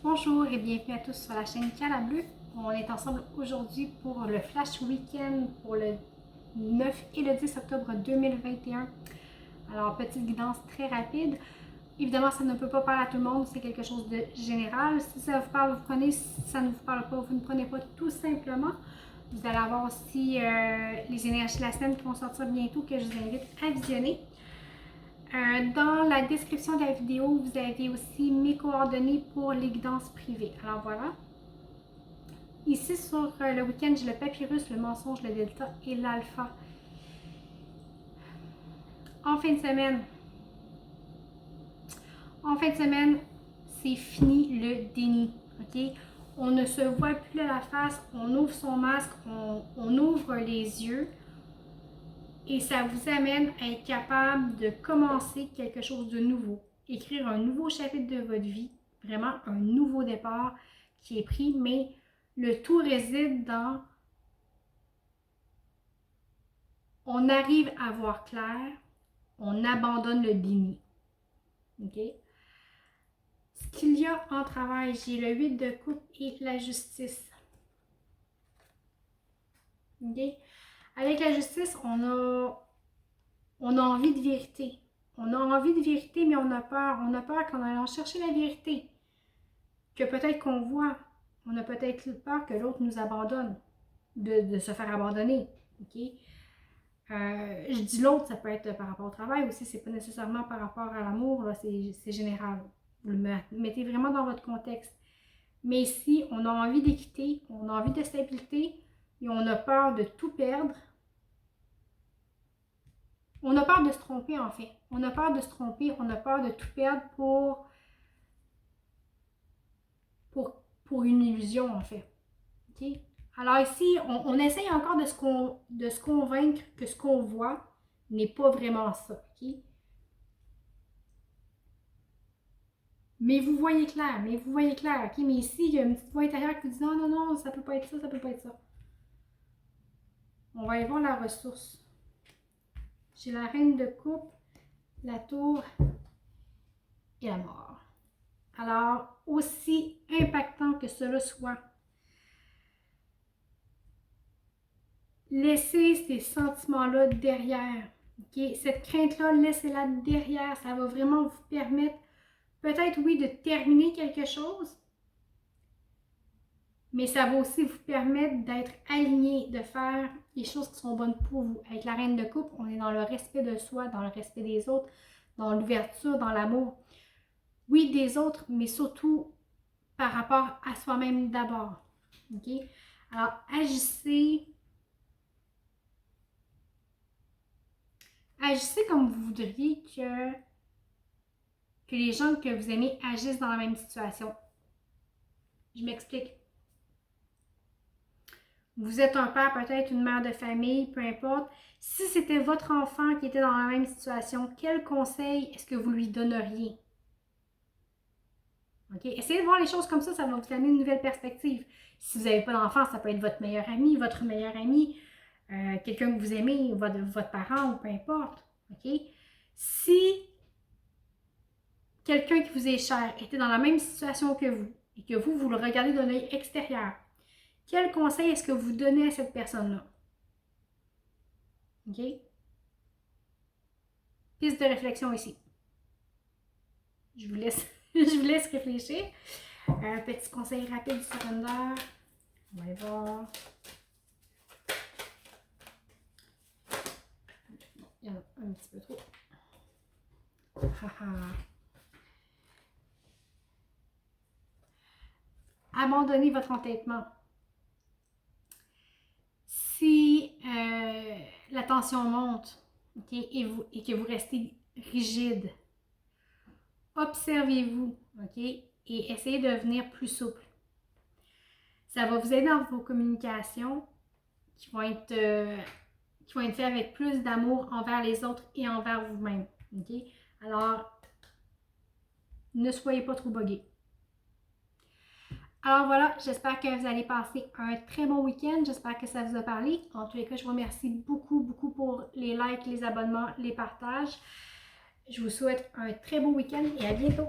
Bonjour et bienvenue à tous sur la chaîne Cala Bleu. On est ensemble aujourd'hui pour le Flash Week-end pour le 9 et le 10 octobre 2021. Alors, petite guidance très rapide. Évidemment, ça ne peut pas parler à tout le monde, c'est quelque chose de général. Si ça vous parle, vous prenez. Si ça ne vous parle pas, vous ne prenez pas tout simplement. Vous allez avoir aussi les énergies de la semaine qui vont sortir bientôt que je vous invite à visionner. Dans la description de la vidéo, vous avez aussi mes coordonnées pour les guidances privées. Alors voilà. Ici sur le week-end, j'ai le papyrus, le mensonge, le delta et l'alpha. En fin de semaine, c'est fini le déni. Ok? On ne se voit plus à la face, on ouvre son masque, on ouvre les yeux. Et ça vous amène à être capable de commencer quelque chose de nouveau. Écrire un nouveau chapitre de votre vie. Vraiment un nouveau départ qui est pris. Mais le tout réside dans... On arrive à voir clair. On abandonne le déni. OK? Ce qu'il y a en travail, j'ai le 8 de coupe et la justice. OK? Avec la justice, on a envie de vérité. On a envie de vérité, mais on a peur. On a peur qu'en allant chercher la vérité, que peut-être qu'on voit, on a peut-être peur que l'autre nous abandonne, de se faire abandonner. OK? Je dis l'autre, ça peut être par rapport au travail aussi, c'est pas nécessairement par rapport à l'amour, c'est général. Vous le mettez vraiment dans votre contexte. Mais ici, on a envie d'équité, on a envie de stabilité et on a peur de tout perdre. On a peur de se tromper, en fait. On a peur de se tromper, on a peur de tout perdre pour une illusion, en fait. OK? Alors ici, on essaye encore de se convaincre que ce qu'on voit n'est pas vraiment ça. OK? Mais vous voyez clair, OK? Mais ici, il y a une petite voix intérieure qui dit non, non, non, ça peut pas être ça, ça peut pas être ça. On va aller voir la ressource. J'ai la reine de coupe, la tour et la mort. Alors, aussi impactant que cela soit, laissez ces sentiments-là derrière. Okay? Cette crainte-là, laissez-la derrière. Ça va vraiment vous permettre, peut-être oui, de terminer quelque chose, mais ça va aussi vous permettre d'être aligné, de faire les choses qui sont bonnes pour vous. Avec la reine de coupe, on est dans le respect de soi, dans le respect des autres, dans l'ouverture, dans l'amour. Oui, des autres, mais surtout par rapport à soi-même d'abord. OK? Alors, agissez comme vous voudriez que les gens que vous aimez agissent dans la même situation. Je m'explique. Vous êtes un père, peut-être une mère de famille, peu importe. Si c'était votre enfant qui était dans la même situation, quel conseil est-ce que vous lui donneriez? Okay? Essayez de voir les choses comme ça va vous amener une nouvelle perspective. Si vous n'avez pas d'enfant, ça peut être votre meilleur ami, quelqu'un que vous aimez, votre parent ou peu importe. Okay? Si quelqu'un qui vous est cher était dans la même situation que vous et que vous le regardez d'un œil extérieur, quel conseil est-ce que vous donnez à cette personne-là? OK? Piste de réflexion ici. Je vous laisse, je vous laisse réfléchir. Un petit conseil rapide du surrender. On va aller voir. Il y en a un petit peu trop. Abandonnez votre entêtement. Si la tension monte, okay, et que vous restez rigide, observez-vous, OK, et essayez de devenir plus souple. Ça va vous aider dans vos communications qui vont être faites avec plus d'amour envers les autres et envers vous-même. OK? Alors, ne soyez pas trop buggés. Alors voilà, j'espère que vous allez passer un très bon week-end. J'espère que ça vous a parlé. En tous les cas, je vous remercie beaucoup, beaucoup pour les likes, les abonnements, les partages. Je vous souhaite un très beau week-end et à bientôt.